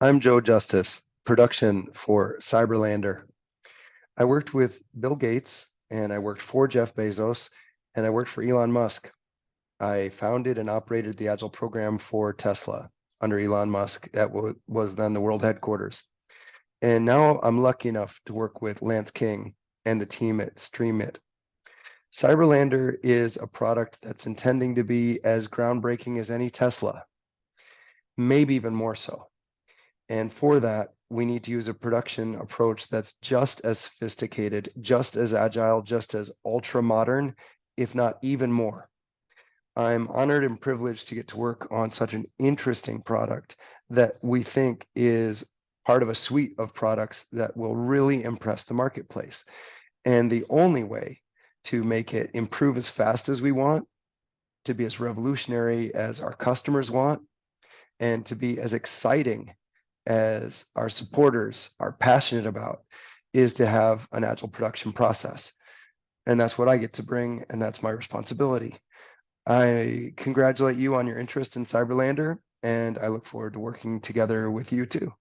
I'm Joe Justice, production for Cyberlandr. I worked with Bill Gates and I worked for Jeff Bezos and I worked for Elon Musk. I founded and operated the Agile program for Tesla under Elon Musk. That was then the world headquarters. And now I'm lucky enough to work with Lance King and the team at StreamIT. Cyberlandr is a product that's intending to be as groundbreaking as any Tesla, maybe even more so. And for that, we need to use a production approach that's just as sophisticated, just as agile, just as ultra modern, if not even more. I'm honored and privileged to get to work on such an interesting product that we think is part of a suite of products that will really impress the marketplace. And the only way to make it improve as fast as we want, to be as revolutionary as our customers want, and to be as exciting as our supporters are passionate about is to have an agile production process. And that's what I get to bring, and that's my responsibility. I congratulate you on your interest in Cyberlandr, and I look forward to working together with you too.